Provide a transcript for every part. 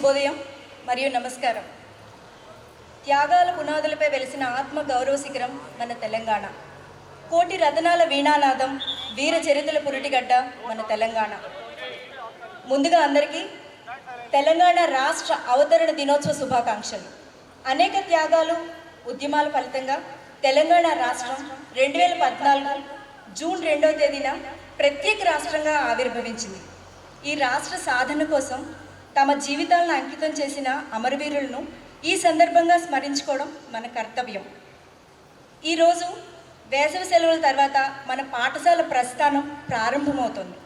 శుభోదయం మరియు నమస్కారం. త్యాగాల పునాదులపై వెలిసిన ఆత్మ గౌరవ శిఖరం మన తెలంగాణ. కోటి రతనాల వీణానాదం, వీర చరిత్రల పురిటిగడ్డ మన తెలంగాణ. ముందుగా అందరికీ తెలంగాణ రాష్ట్ర అవతరణ దినోత్సవ శుభాకాంక్షలు. అనేక త్యాగాలు, ఉద్యమాల ఫలితంగా తెలంగాణ రాష్ట్రం 2014 జూన్ 2వ తేదీన ప్రత్యేక రాష్ట్రంగా ఆవిర్భవించింది. ఈ రాష్ట్ర సాధన కోసం తమ జీవితాలను అంకితం చేసిన అమరవీరులను ఈ సందర్భంగా స్మరించుకోవడం మన కర్తవ్యం. ఈరోజు వేసవి సెలవుల తర్వాత మన పాఠశాల ప్రస్థానం ప్రారంభమవుతుంది.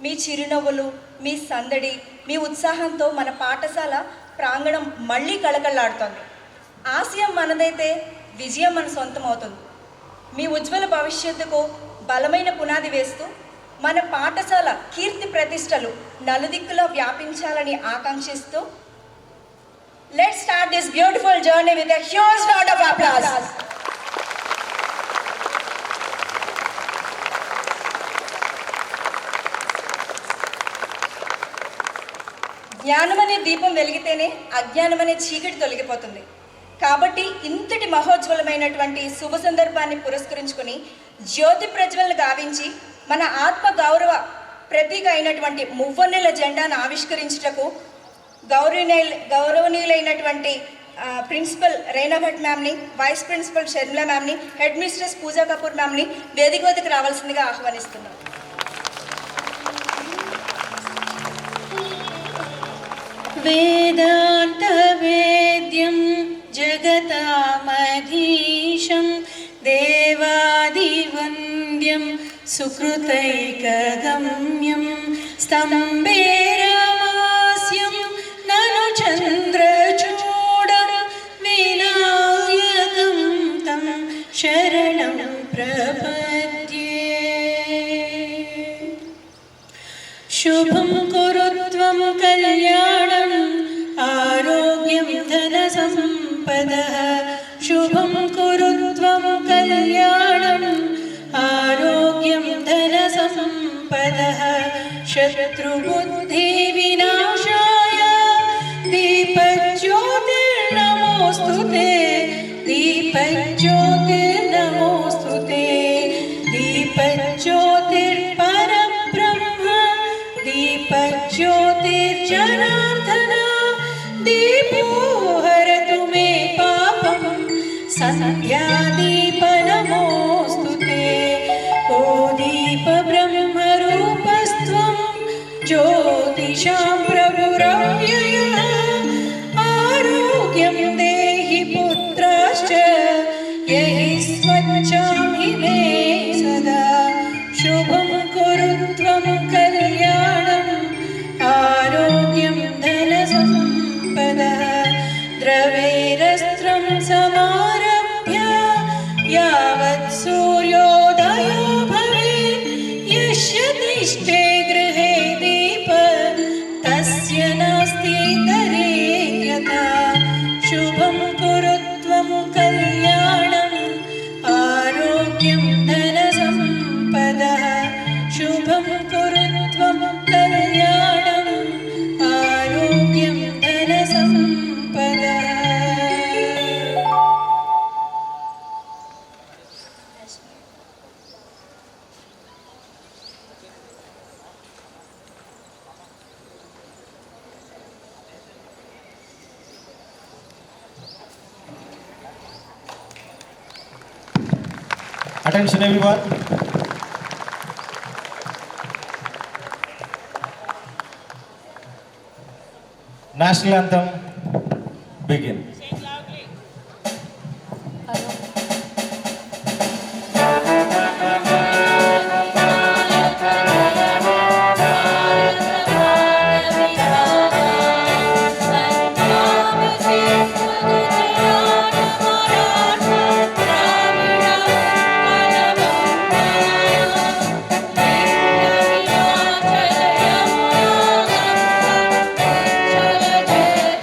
మీ చిరునవ్వులు, మీ సందడి, మీ ఉత్సాహంతో మన పాఠశాల ప్రాంగణం మళ్ళీ కళకళలాడుతోంది. ఆశయం మనదైతే విజయం మన సొంతం అవుతుంది. మీ ఉజ్వల భవిష్యత్తుకు బలమైన పునాది వేస్తూ మన పాఠశాల కీర్తి ప్రతిష్టలు నలుదిక్కులో వ్యాపించాలని ఆకాంక్షిస్తూ let's start this beautiful journey with a huge round of applause. జ్ఞానమనే దీపం వెలిగితేనే అజ్ఞానమనే చీకటి తొలగిపోతుంది. కాబట్టి ఇంతటి మహోజ్వలమైనటువంటి శుభ సందర్భాన్ని పురస్కరించుకొని జ్యోతి ప్రజ్వలను గావించి మన ఆత్మ గౌరవ ప్రతీక అయినటువంటి మువ్వన్నెల జెండాను ఆవిష్కరించుటకు గౌరవనీయులైనటువంటి ప్రిన్సిపల్ రైనా భట్ మ్యామ్ని, వైస్ ప్రిన్సిపల్ షర్మిలా మ్యామ్ని, హెడ్ మిస్ట్రెస్ పూజా కపూర్ మ్యామ్ని వేదిక వద్దకు రావాల్సిందిగా ఆహ్వానిస్తున్నాం. వేదాంత వేద్యం జగతామధీశం దేవాదివంద్యం సుకృతైకగమ్యం స్తంభేరమాస్యం నను చంద్రచూడం వినాయకం తం శరణం ప్రపద్యే. శుభం కురుత్వం కళ్యాణం ఆరోగ్యం ధన సంపదః. శుభం కురుత్వం కళ్యాణం ఆరోగ్యం ధన సంపదః. శత్రుబుద్ధి వినాశాయ దీపజ్యోతిర్నమోస్తుతే. దీపజ్యోతిర్నమోస్తుతే. దీపజ్యోతిర్పరబ్రహ్మ దీపజ్యోతిర్జనార్దన. దీపో హరతు మే పాపం సంధ్యాదీప నమోస్తుతే. ఓ దీప బ్రహ్మరూపస్త్వం జ్యోతిషాం ప్రభురవ్యయః. ఆరోగ్యం దేహి పుత్రాశ్చ యహి స్వచ్ఛామి మే సదా. శుభం కురుత్వం కళ్యాణం ఆరోగ్యం ధన సంపదః. ద్రవైరస్త్రం సమారభ్య యావత్ సూర్యోదయో భవేత్. యస్య దృష్టే గృహే దీప తస్య నాస్తి తరేత్యథా. శుభం కురుత్వం కళ్యాణం ఆరోగ్యం ధన సంపదః. శుభం కురుత్వం కళ్యాణం ఆరోగ్యం ధన సంపదః. Attention everyone. National anthem begin.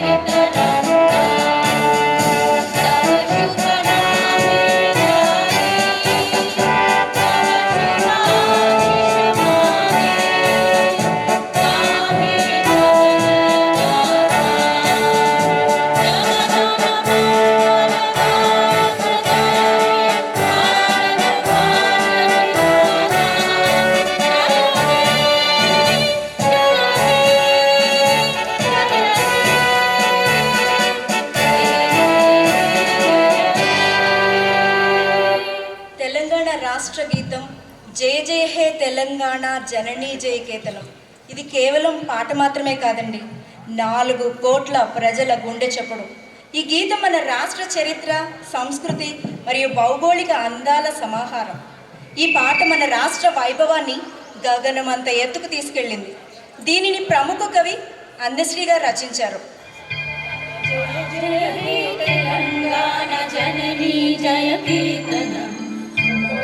Jai Telangana రాష్ట్ర గీతం జయ జయ హే తెలంగాణ జననీ జయకేతనం. ఇది కేవలం పాట మాత్రమే కాదండి, 4 కోట్ల ప్రజల గుండె చప్పుడు. ఈ గీతం మన రాష్ట్ర చరిత్ర, సంస్కృతి మరియు భౌగోళిక అందాల సమాహారం. ఈ పాట మన రాష్ట్ర వైభవాన్ని గగనమంత ఎత్తుకు తీసుకెళ్ళింది. దీనిని ప్రముఖ కవి అందశ్రీ గారు రచించారు. తెలంగాణ జననీ జయకేతనం,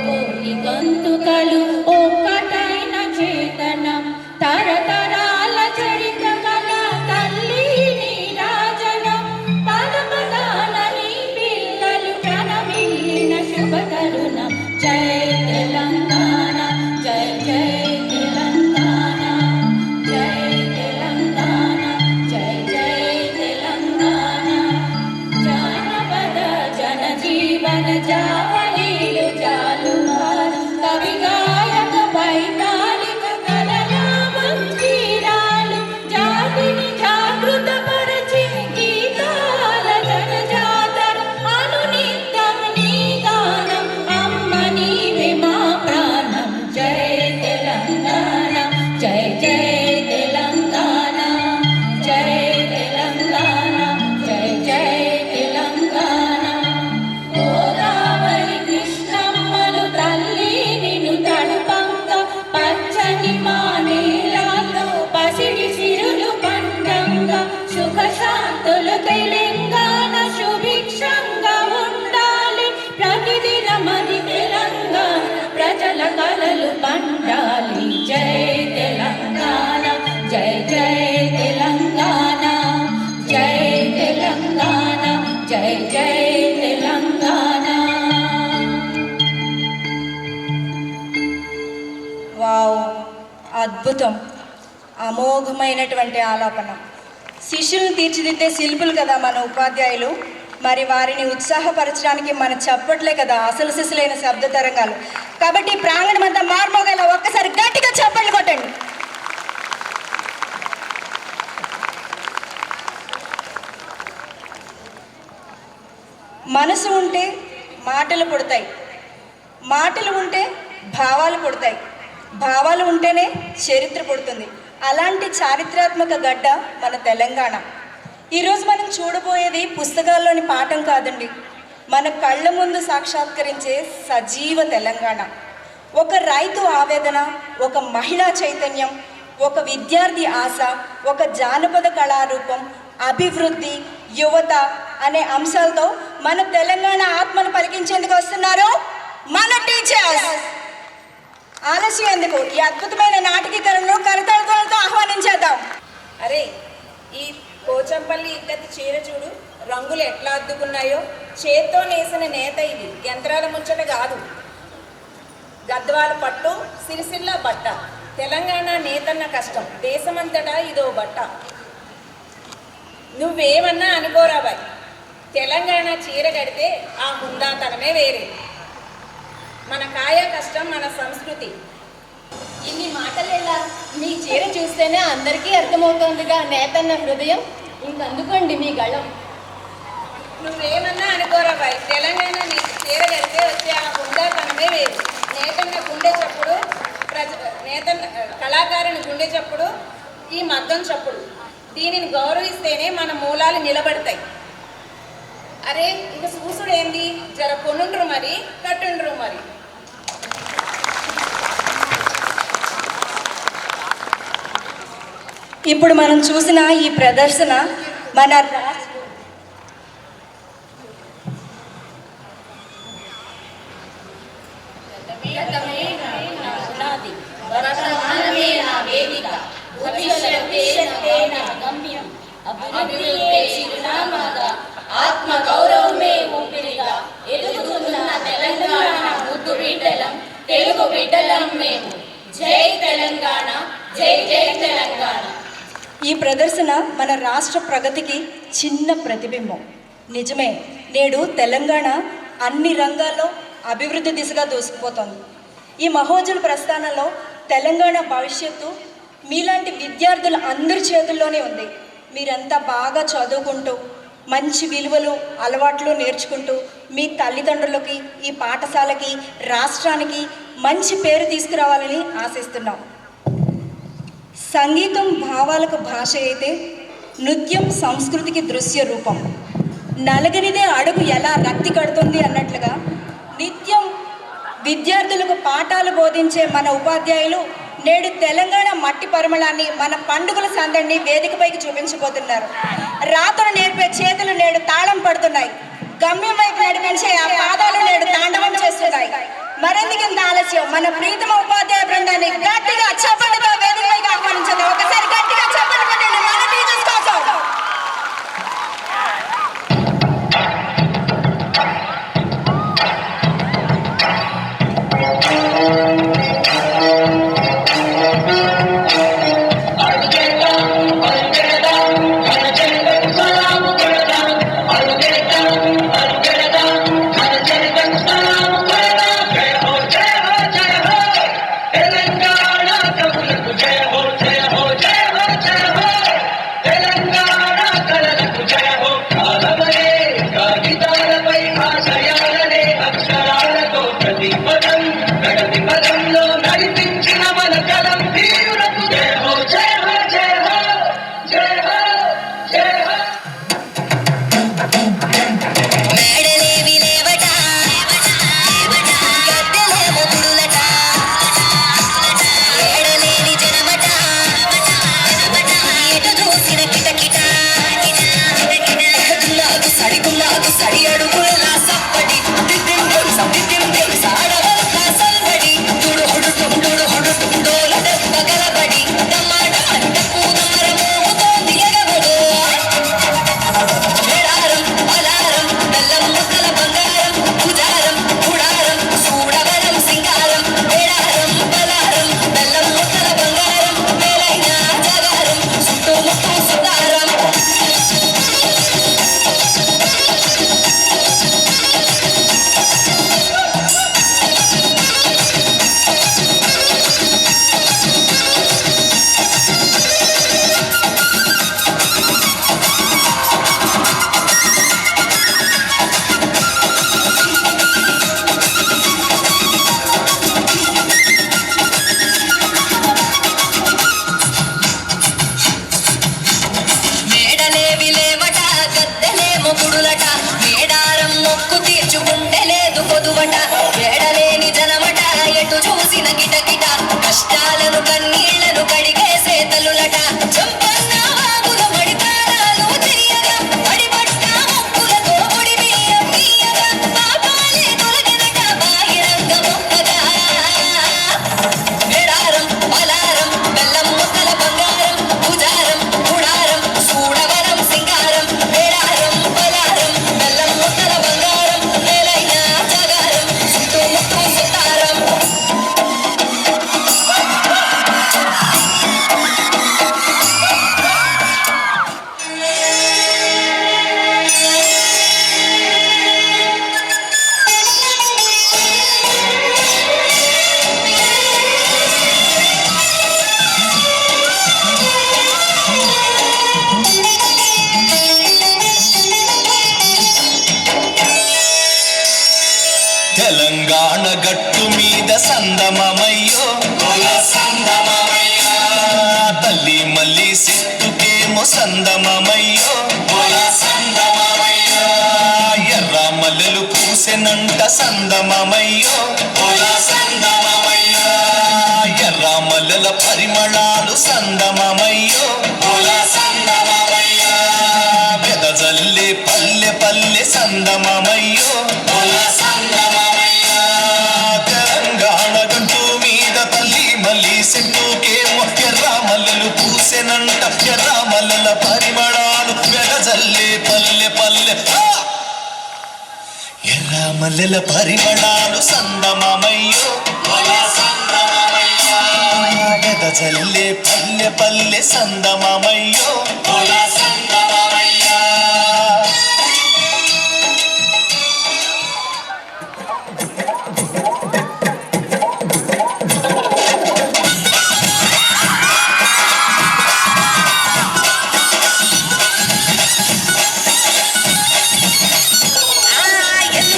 కోటి గొంతుకలు ఒక్కటైన చేతనం, తరతరాల చరిత్ర కల తల్లి నీరాజనం, పదపదాన నీ పిల్లలు ప్రణమిల్లిన శుభ తరుణం. జై తెలంగాణ, జై జై తెలంగాణ, జై తెలంగాణ, జై జై తెలంగాణ. జానపద జనజీవన జావళీలు జాలువారు, కవి గాయక వైతాళిక కళల మంజీరాలు, జాతిని జాగృతపరచి గీతాల జనజాతర, అనునిత్యం నీ గానం, అమ్మ నీవే మా ప్రాణం. జై తెలంగాణ, జై జై తెలంగాణ, జై తెలంగాణ, జై జై తెలంగాణ. గోదావరి కృష్ణమ్మలు తల్లి నిన్ను తడుపంగ, పచ్చని మా నేలలో పసిడి సిరులు పండంగా, సుఖ శాంతులు తెలంగాణ సుభిక్షంగా ఉండాలి. ప్రతిదినమది తెలంగాణ ప్రజల కలలు పండాలి. జై తెలంగాణ, జై జై తెలంగాణ, జై తెలంగాణ, జై జై తెలంగాణ. వావ్, అద్భుతం! అమోఘమైనటువంటి ఆలాపన. శిష్యులను తీర్చిదిద్దే శిల్పులు కదా మన ఉపాధ్యాయులు. మరి వారిని ఉత్సాహపరచడానికి మన చప్పట్లే కదా అసలు శిశులైన శబ్ద తరంగాలు. కాబట్టి ప్రాంగణం అంతా మార్మోగేలా ఒక్కసారి గట్టిగా చప్పట్లు కొట్టండి. మనసు ఉంటే మాటలు పుడతాయి, మాటలు ఉంటే భావాలు పుడతాయి, భావాలు ఉంటేనే చరిత్ర పుడుతుంది. అలాంటి చారిత్రాత్మక గడ్డ మన తెలంగాణ. ఈరోజు మనం చూడబోయేది పుస్తకాల్లోని పాఠం కాదండి, మన కళ్ళ ముందు సాక్షాత్కరించే సజీవ తెలంగాణ. ఒక రైతు ఆవేదన, ఒక మహిళా చైతన్యం, ఒక విద్యార్థి ఆశ, ఒక జానపద కళారూపం, అభివృద్ధి, యువత అనే అంశాలతో మన తెలంగాణ ఆత్మను పలికించేందుకు వస్తున్నారు మన టీచర్స్. ఆలస్యం ఎందుకు, ఈ అద్భుతమైన నాటకీకరణను కరతాళతో ఆహ్వానించేద్దాం. అరే, ఈ పోచంపల్లి ఇక్కడి చీర చూడు, రంగులు ఎట్లా అద్దుకున్నాయో. చేత్తో నేసిన నేత ఇది, యంత్రాల ముచ్చట కాదు. గద్వాల పట్టు, సిరిసిల్ల బట్ట, తెలంగాణ నేతన్న కష్టం, దేశమంతటా ఇదో బట్ట. నువ్వేమన్నా అనుకోరాబాయ్, తెలంగాణ చీర కడితే ఆ హుందాతనమే వేరే. మన కాయ కష్టం, మన సంస్కృతి. ఇన్ని మాటలేలా, మీ చీర చూస్తేనే అందరికీ అర్థమవుతోందిగా నేతన్న హృదయం. ఇంకందుకోండి మీ గళం. నువ్వేమన్నా అనుకోరాబాయ్, తెలంగాణ చీర కడితే వచ్చే ఆ హుందాతనమే వేరు. నేతన్న గుండె చప్పుడు, నేతన్న కళాకారుని గుండె చప్పుడు, ఈ మగ్గం చప్పుడు. దీనిని గౌరవిస్తేనే మన మూలాలు నిలబడతాయి. అరే, ఇక చూసుడు ఏంది, జర కొనుండ్రు మరి, కట్టుండ్రు మరి. ఇప్పుడు మనం చూసిన ఈ ప్రదర్శన మన ఆత్మ గౌరవమే ఊపిరిగా ఎదుగుతున్న తెలంగాణ ముద్దు బిడ్డలం, తెలుగు బిడ్డలం మేము. జై తెలంగాణ, జై జై తెలంగాణ. ఈ ప్రదర్శన మన రాష్ట్ర ప్రగతికి చిన్న ప్రతిబింబం. నిజమే, నేడు తెలంగాణ అన్ని రంగాల్లో అభివృద్ధి దిశగా దూసుకుపోతోంది. ఈ మహోజ్వల ప్రస్థానంలో తెలంగాణ భవిష్యత్తు మీలాంటి విద్యార్థుల అందరి చేతుల్లోనే ఉంది. మీరంతా బాగా చదువుకుంటూ మంచి విలువలు అలవాట్లు నేర్చుకుంటూ మీ తల్లిదండ్రులకి, ఈ పాఠశాలకి, రాష్ట్రానికి మంచి పేరు తీసుకురావాలని ఆశిస్తున్నాం. సంగీతం భావాలకు భాష అయితే నృత్యం సంస్కృతికి దృశ్య రూపం. నలగనిదే అడుగు ఎలా రక్తి కడుతుంది అన్నట్లుగా నిత్యం విద్యార్థులకు పాఠాలు బోధించే మన ఉపాధ్యాయులు నేడు తెలంగాణ మట్టి పరిమళాన్ని, మన పండుగల సందడిని వేదికపైకి చూపించబోతున్నారు. రాతను నేర్పే చేతులు నేడు తాళం పడుతున్నాయి. గమ్యం వైపు నడిపించే ఆ పాదాలు నేడు తాండవం చేస్తున్నాయి. మరెందుకింత ఆలస్యం? మన ప్రీతమ ఉపాధ్యాయ బృందాన్ని గట్టిగా చప్పటితో వేదికపైకి ఆహ్వానించండి. ఒకసారి గట్టిగా చప్పట్లు కొట్టండి మన టీచర్స్ కోసం. కష్టాలను కన్నీళ్లను కడిగేసే తల్లులట. చంపన్న వాగుల మడితారాలు చెయ్యగా, పడిపట్ట ముక్కులతో పొడి బియ్యం తీయగా, పాపాలే తొలగినట బాహిరంగ మొక్కగా. మేడారం పలారం బెల్లం ముద్దల బంగారం, పూజారం గుడారం చూడవరం సింగారం. మేడారం పలారం బెల్లం ముద్దల బంగారం, మేలైన జగారం చుట్టూ ముట్టూ సుతారం. తెలంగాణ గట్టు మీద సందమమయ్యో సందమమయ్యా, తల్లి మల్లి సిట్టుకేమో సందమమయ్యో సందమమయ్యా, ఎర్ర మల్లెలు పూసెనంట సందమమయ్యో సందమమయ్యా, ఎర్ర మల్లెల పరిమళాలు సందమమయ్యో సందమమయ్యా, వెదజల్లే పల్లె పల్లె సందమమయ్యో సందమమయ్యా, తెలంగాణ గట్టు మీద తల్లి మల్లి సిట్టుకేమో ఎర్ర మల్లెలు పూసెనంట, ఎర్ర మల్లెల పరిమళాలు వెదజల్లే పల్లె పల్లె, ఎర్ర మల్లెల పరిమళాలు సందమమయ్యో సందమమయ్యా, వెదజల్లే పల్లె పల్లె సందమమయ్యో సందమమయ్యా. ఎల్లు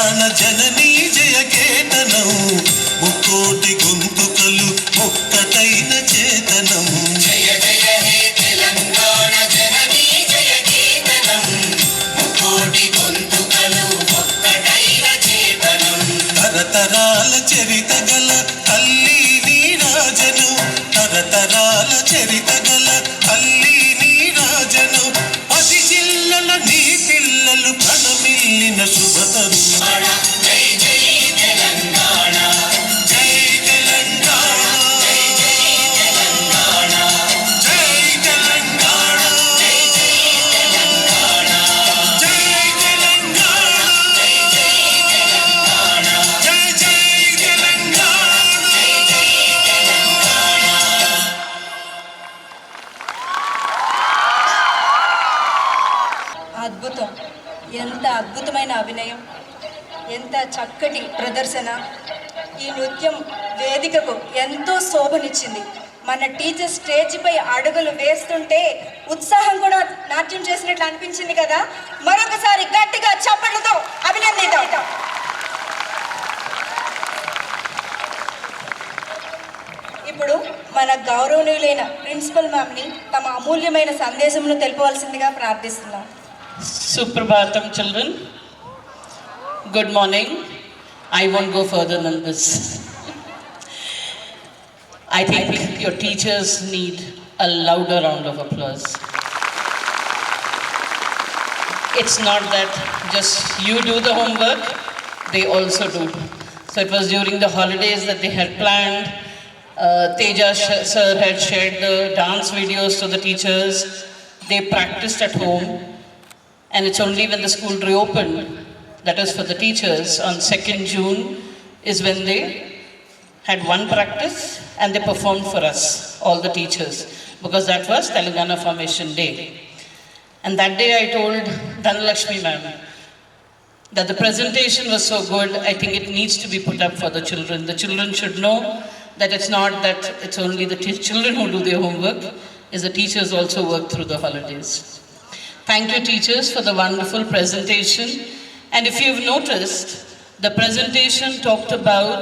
తెలంగాణ జననీ జయకేతనం ముక్కోటి గొంతుకలు ఒక్కటైన చేతనం జయ జయ హే తెలంగాణ జననీ జయకేతనం ముక్కోటి గొంతుకలు ఒక్కటైన చేతనం తరతరాల చరిత గల తల్లి నీరాజను తరతరాల చరిత గల తల్లి నీరాజను పది జిల్లల నీ పిల్లలు ప్రణమిల్లిన శుభతరుణ జై జై తెలంగాణ జై తెలంగాణ జై జై తెలంగాణ జై తెలంగాణ జై జై తెలంగాణ జై తెలంగాణ జై జై తెలంగాణ జై జై తెలంగాణ జై జై తెలంగాణ. అద్భుతం. ఎంత అద్భుతమైన అభినయం, ఎంత చక్కటి ప్రదర్శన. ఈ నృత్యం వేదికకు ఎంతో శోభనిచ్చింది. మన టీచర్ స్టేజ్పై అడుగులు వేస్తుంటే ఉత్సాహం కూడా నాట్యం చేసినట్లు అనిపించింది కదా. మరొకసారి గట్టిగా చప్పట్లతో అభినందిద్దాం. ఇప్పుడు మన గౌరవనీయులైన ప్రిన్సిపల్ మ్యామ్ని తమ అమూల్యమైన సందేశమును తెలుపవలసిందిగా ప్రార్థిస్తున్నాం. Suprabhatam children, good morning. I won't go further than this. I think your teachers need a louder round of applause. It's not that just you do the homework, they also do. So it was during the holidays that they had planned. Teja sir had shared the dance videos to the teachers. They practiced at home. And it's only when the school reopened, that is for the teachers, on 2nd June is when they had one practice and they performed for us, all the teachers, because that was Telangana Formation Day. And that day I told Dhanalakshmi ma'am that the presentation was so good, I think it needs to be put up for the children. The children should know that it's not that it's only the children who do their homework, is the teachers also work through the holidays. Thank you, teachers, for the wonderful presentation. And if you've noticed, the presentation talked about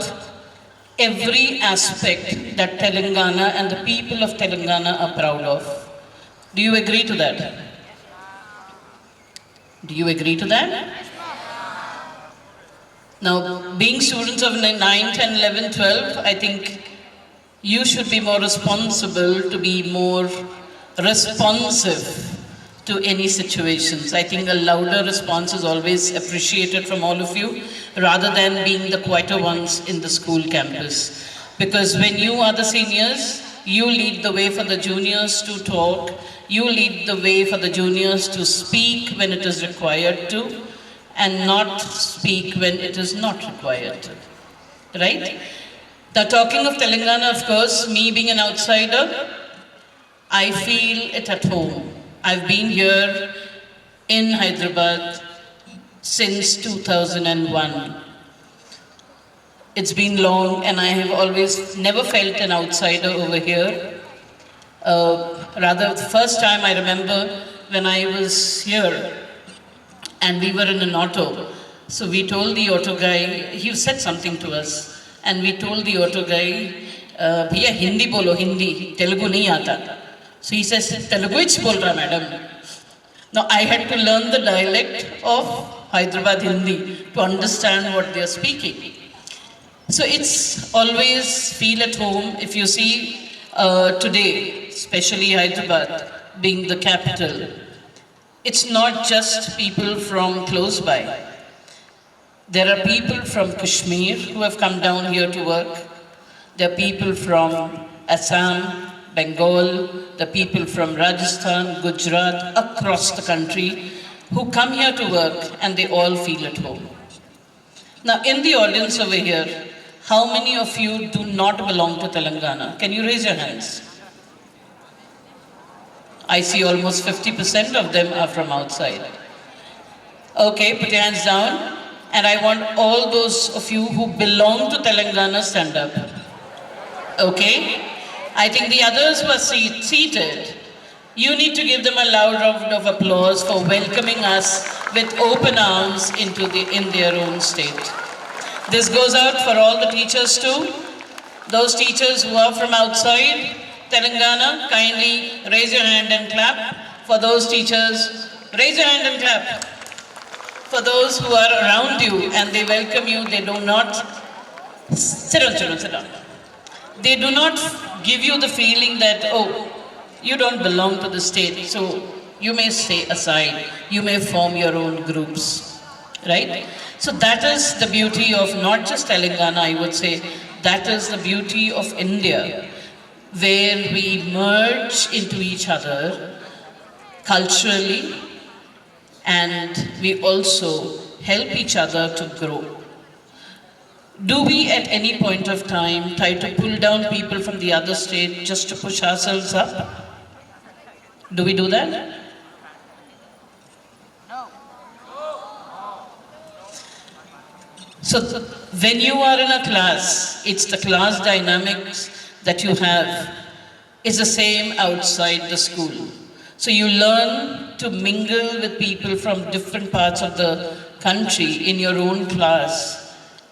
every aspect that Telangana and the people of Telangana are proud of. Do you agree to that? Do you agree to that? Now, being students of 9, 10, 11, 12, I think you should be more responsible to be more responsive to any situations. I think a louder response is always appreciated from all of you, rather than being the quieter ones in the school campus. Because when you are the seniors, you lead the way for the juniors to talk, you lead the way for the juniors to speak when it is required to, and not speak when it is not required to. Right? Now, talking of Telangana, of course, me being an outsider, I feel it at home. I've been here in Hyderabad since 2001. It's been long and I have always never felt an outsider over here. Rather, the first time I remember when I was here and we were in an auto. So we told the auto guy, he said something to us, and we told the auto guy, "Bhaiya Hindi bolo, Hindi, Telugu nahi aata." So he says, "Telugu ich bol raha madam." Now I had to learn the dialect of Hyderabad Hindi to understand what they are speaking. So it's always feel at home. If you see today, especially Hyderabad being the capital, it's not just people from close by. There are people from Kashmir who have come down here to work. There are people from Assam, Bengal, the people from Rajasthan, Gujarat, across the country who come here to work and they all feel at home. Now, in the audience over here, how many of you do not belong to Telangana? Can you raise your hands? I see almost 50% of them are from outside. Okay, put your hands down. And I want all those of you who belong to Telangana stand up. Okay? I think the others who are seated, you need to give them a loud round of applause for welcoming us with open arms in their own state. This goes out for all the teachers too. Those teachers who are from outside Telangana, kindly raise your hand and clap. For those teachers, raise your hand and clap. For those who are around you and they welcome you, they do not, sit down. They do not give you the feeling that, oh, you don't belong to the state, so you may stay aside, you may form your own groups, right? So that is the beauty of not just Telangana, I would say, that is the beauty of India, where we merge into each other culturally, and we also help each other to grow. Do we at any point of time try to pull down people from the other state just to push ourselves up? Do we do that? No. So when you are in a class, it's the class dynamics that you have is the same outside the school. So you learn to mingle with people from different parts of the country in your own class.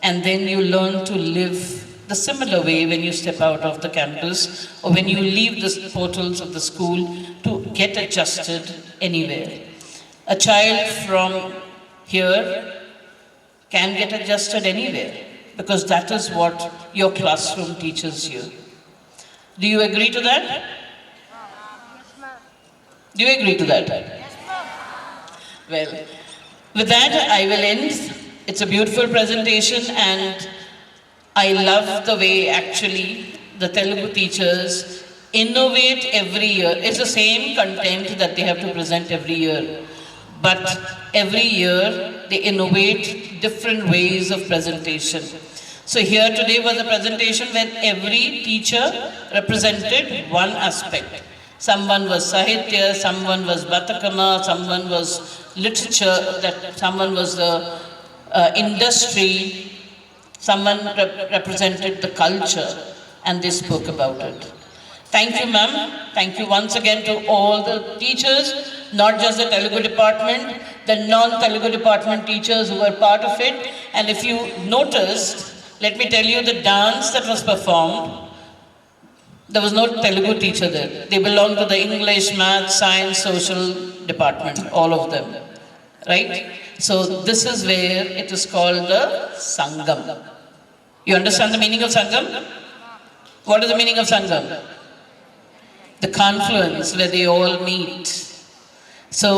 And then you learn to live the similar way when you step out of the campus or when you leave the portals of the school to get adjusted anywhere. A child from here can get adjusted anywhere because that is what your classroom teaches you. Do you agree to that? Do you agree to that? Yes, ma'am. Well, with that I will end. It's a beautiful presentation and I love the way actually the Telugu teachers innovate every year. It's the same content that they have to present every year. But every year they innovate different ways of presentation. So here today was a presentation where every teacher represented one aspect. Someone was Sahitya, someone was Batakama, someone was literature, someone was the industry, someone represented the culture, and they spoke about it. Thank you, ma'am. Thank you once again to all the teachers, not just the Telugu department, the non-Telugu department teachers who were part of it. And if you noticed, let me tell you the dance that was performed, there was no Telugu teacher there. They belonged to the English, Math, Science, Social department, all of them, right? So this is where it is called the Sangam. You understand the meaning of Sangam? What is the meaning of Sangam? The confluence where they all meet. So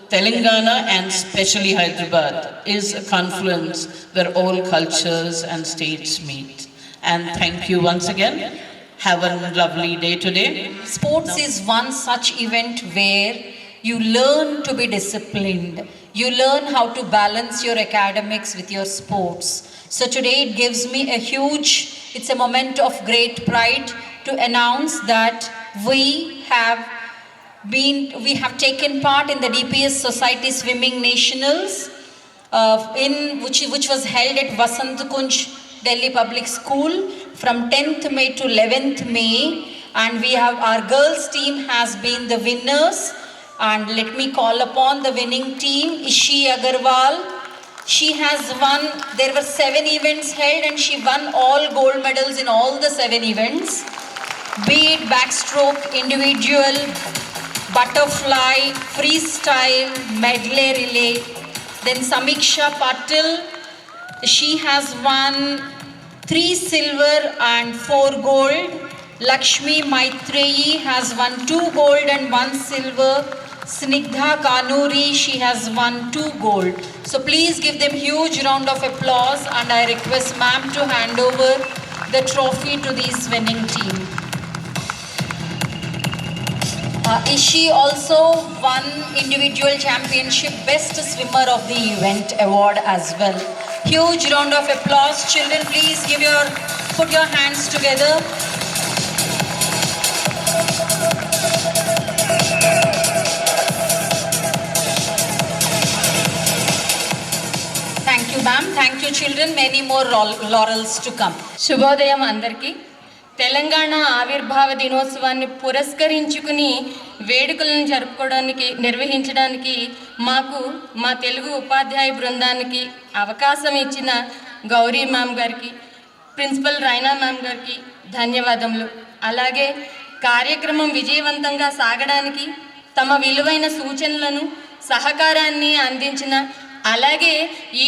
Telangana and especially Hyderabad is a confluence where all cultures and states meet. And thank you once again. Have a lovely day today. Sports is one such event where you learn to be disciplined. You learn how to balance your academics with your sports. So today it gives me it's a moment of great pride to announce that we have taken part in the DPS Society Swimming Nationals, which was held at Vasant Kunj, Delhi Public School from 10th May to 11th May. And our girls team has been the winners. And let me call upon the winning team, Ishi Agarwal. She has won, there were 7 events held and she won all gold medals in all the 7 events. Be it backstroke, individual, butterfly, freestyle, medley relay. Then Samiksha Patil, she has won 3 silver and 4 gold. Lakshmi Maitreyi has won 2 gold and 1 silver. Snigdha Kanuri, she has won 2 gold. So please give them huge round of applause and I request ma'am to hand over the trophy to this winning team. Ishi also won individual championship best swimmer of the event award as well. Huge round of applause. Children, please put your hands together. Thank you, ma'am. Thank you, children. Many more laurels to come. శుభోదయం అందరికీ. తెలంగాణ ఆవిర్భావ దినోత్సవాన్ని పురస్కరించుకుని వేడుకలను నిర్వహించడానికి మాకు మా తెలుగు ఉపాధ్యాయ బృందానికి అవకాశం ఇచ్చిన గౌరీ మ్యామ్ గారికి, ప్రిన్సిపల్ రైనా మ్యామ్ గారికి ధన్యవాదములు. అలాగే కార్యక్రమం విజయవంతంగా సాగడానికి తమ విలువైన సూచనలను, సహకారాన్ని అందించిన, అలాగే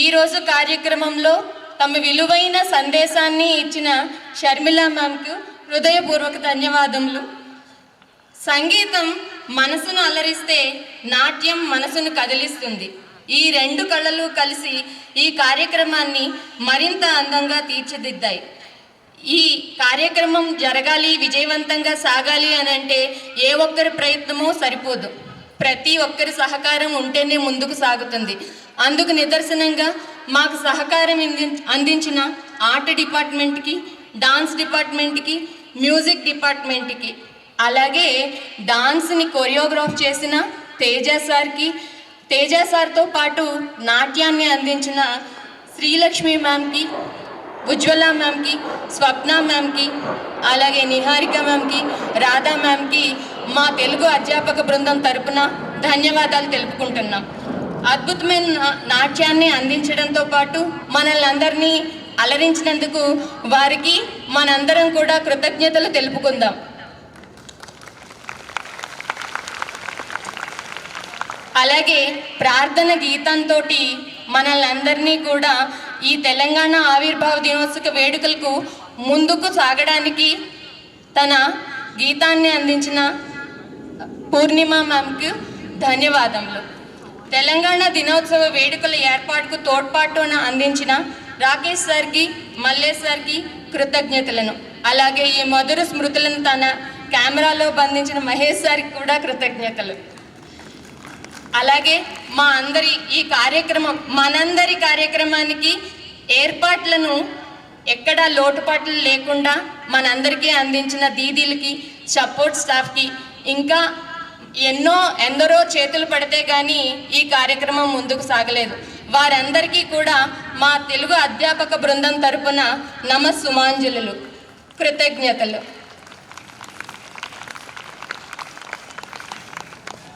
ఈరోజు కార్యక్రమంలో తమ విలువైన సందేశాన్ని ఇచ్చిన షర్మిల మ్యామ్కు హృదయపూర్వక ధన్యవాదములు. సంగీతం మనసును అలరిస్తే నాట్యం మనసును కదిలిస్తుంది. ఈ రెండు కళలు కలిసి ఈ కార్యక్రమాన్ని మరింత అందంగా తీర్చిదిద్దాయి. ఈ కార్యక్రమం జరగాలి, విజయవంతంగా సాగాలి అని అంటే ఏ ఒక్కరి ప్రయత్నమో సరిపోదు. ప్రతి ఒక్కరి సహకారం ఉంటేనే ముందుకు సాగుతుంది. అందుకు నిదర్శనంగా మాకు సహకారం అందించిన ఆర్ట్ డిపార్ట్మెంట్కి, డాన్స్ డిపార్ట్మెంట్కి, మ్యూజిక్ డిపార్ట్మెంట్కి, అలాగే డాన్స్ని కొరియోగ్రాఫ్ చేసిన తేజ సార్తో పాటు నాట్యాన్ని అందించిన శ్రీలక్ష్మి మ్యామ్కి, ఉజ్వల మ్యామ్కి, స్వప్న మ్యామ్కి, అలాగే నిహారిక మ్యామ్కి, రాధా మ్యామ్కి మా తెలుగు అధ్యాపక బృందం తరపున ధన్యవాదాలు తెలుపుకుంటున్నాం. అద్భుతమైన నాట్యాన్ని అందించడంతో పాటు మనల్ని అందరినీ అలరించినందుకు వారికి మనందరం కూడా కృతజ్ఞతలు తెలుపుకుందాం. అలాగే ప్రార్థన గీతంతో మనల్ని అందరినీ కూడా ఈ తెలంగాణ ఆవిర్భావ దినోత్సవ వేడుకలకు ముందుకు సాగడానికి తన గీతాన్ని అందించిన పూర్ణిమ మ్యామ్కి ధన్యవాదములు. తెలంగాణ దినోత్సవ వేడుకల ఏర్పాటుకు తోడ్పాటును అందించిన రాకేష్ సార్కి, మల్లేష్ సార్కి కృతజ్ఞతలను, అలాగే ఈ మధుర స్మృతులను తన కెమెరాలో బంధించిన మహేష్ సార్కి కూడా కృతజ్ఞతలు. అలాగే మా అందరి ఈ మనందరి కార్యక్రమానికి ఏర్పాట్లను ఎక్కడా లోటుపాట్లు లేకుండా మనందరికీ అందించిన దీదీలకి, సపోర్ట్ స్టాఫ్కి, ఇంకా ఎందరో చేతులు పడితే కానీ ఈ కార్యక్రమం ముందుకు సాగలేదు. వారందరికీ కూడా మా తెలుగు అధ్యాపక బృందం తరపున నమస్సుమాంజలులు, కృతజ్ఞతలు.